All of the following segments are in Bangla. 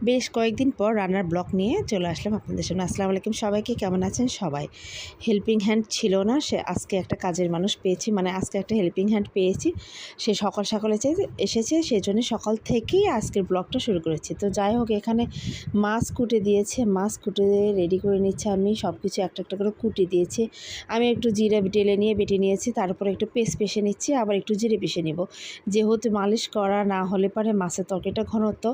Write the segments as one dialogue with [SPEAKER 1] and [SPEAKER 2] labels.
[SPEAKER 1] বেশ কয়েকদিন পর রান্নার ব্লগ নিয়ে চলে আসলাম আপনাদের সামনে। আসসালামু আলাইকুম সবাইকে, কেমন আছেন সবাই? হেল্পিং হ্যান্ড ছিল না, সে আজকে একটা কাজের মানুষ পেয়েছি, মানে আজকে একটা হেল্পিং হ্যান্ড পেয়েছি। সে সকাল সকালে এসেছে, সেই জন্য সকাল থেকেই আজকের ব্লগটা শুরু করেছি। তো যাই হোক, এখানে মাছ কুটে দিয়েছে, মাছ কুটে রেডি করে নিচ্ছে। আমি সব কিছু একটা একটা করে কুটে দিয়েছি। আমি একটু জিরা বেটে নিয়েছি, তারপরে একটু পেস্ট পিষে নিচ্ছি, আবার একটু জিরে পিষে নিব, যেহেতু মালিশ করা না হলে পারে মাছের তরকারিটা ঘনত্ব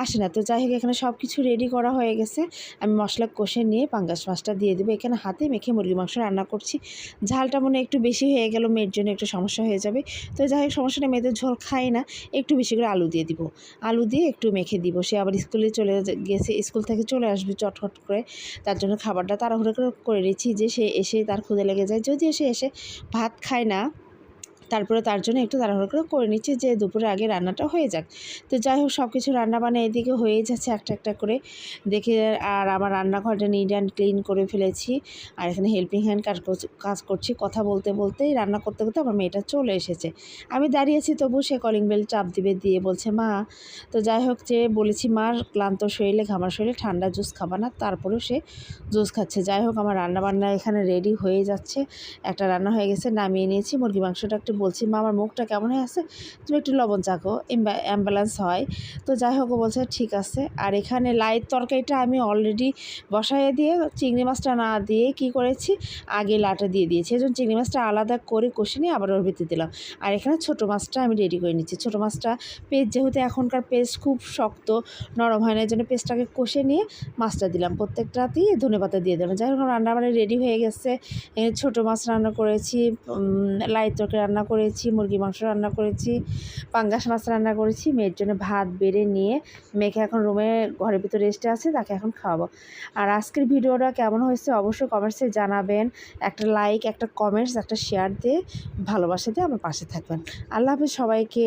[SPEAKER 1] আসে না। তো যাই হোক, এখানে সব কিছু রেডি করা হয়ে গেছে। আমি মশলা কষে নিয়ে পাঙ্গাস মাছটা দিয়ে দেবো। এখানে হাতে মেখে মুরগি মাংস রান্না করছি। ঝালটা মনে একটু বেশি হয়ে গেল, মেয়ের জন্য একটু সমস্যা হয়ে যাবে। তো যাই হোক, সমস্যা নেই, মেয়েদের ঝোল খায় না, একটু বেশি করে আলু দিয়ে দিব। আলু দিয়ে একটু মেখে দিব। সে আবার স্কুলে চলে গেছে, স্কুল থেকে চলে আসবে চটফট করে। তার জন্য খাবারটা তাড়াহুড়ো করে নিচ্ছি, যে সে এসে তার ক্ষুদে লেগে যায়। যদি এসে ভাত খায় না, তারপরে তার জন্য একটু তাড়াহুড়ো করে নিচ্ছি যে দুপুরের আগে রান্নাটা হয়ে যাক। তো যাই হোক, সব কিছু রান্নাবান্না এদিকে হয়েই যাচ্ছে একটা একটা করে দেখে। আর আমার রান্নাঘরটা নিট অ্যান্ড ক্লিন করে ফেলেছি। আর এখানে হেল্পিং হ্যান্ড কাজ করছি। কথা বলতে বলতেই রান্না করতে করতে আমার মেয়েটা চলে এসেছে। আমি দাঁড়িয়েছি, তবু সে কলিং বেল চাপ দিয়ে বলছে মা। তো যাই হোক, যে বলেছি মার ক্লান্ত শরীরে, ঘামার শরীরে ঠান্ডা জুস খাবা না, তারপরেও সে জুস খাচ্ছে। যাই হোক, আমার রান্নাবান্না এখানে রেডি হয়ে যাচ্ছে। একটা রান্না হয়ে গেছে, নামিয়ে নিয়েছি। মুরগি মাংসটা একটু বলছি মা আমার মুখটা কেমন হয়ে আছে, তুমি একটু লবণ চাখো, অ্যাম্বুলেন্স হয়। তো যাই হোক, ও বলছে ঠিক আছে। আর এখানে লাইট তরকারিটা আমি অলরেডি বসাইয়ে দিয়ে চিংড়ি মাছটা না দিয়ে কি করেছি, আগে লাটা দিয়ে দিয়েছি। এজন্য চিংড়ি মাছটা আলাদা করে কষে নিয়ে আবার ওর ভিতরে দিলাম। আর এখানে ছোটো মাছটা আমি রেডি করে নিচ্ছি। ছোটো মাছটা পেস্ট, যেহেতু এখনকার পেস্ট খুব শক্ত নরম হয় না, এই জন্য পেস্টটাকে কষে নিয়ে মাছটা দিলাম। প্রত্যেকটাতেই ধনেপাতা দিয়ে দিলাম। যাই হোক, রান্না রেডি হয়ে গেছে। ছোটো মাছ রান্না করেছি, লাইট তরকারি রান্না করেছি, মুরগি মাংস রান্না করেছি, পাঙ্গাস মাছ রান্না করেছি। মেয়ের জন্য ভাত বেড়ে নিয়ে মেয়েকে এখন ঘরের ভিতরে রেস্টে আছে, তাকে এখন খাওয়াবো। আর আজকের ভিডিওটা কেমন হয়েছে অবশ্যই কমেন্টসে জানাবেন। একটা লাইক, একটা কমেন্টস, একটা শেয়ার দিয়ে ভালোবাসা দিয়ে আমার পাশে থাকবেন। আল্লাহ হাফেজ সবাইকে।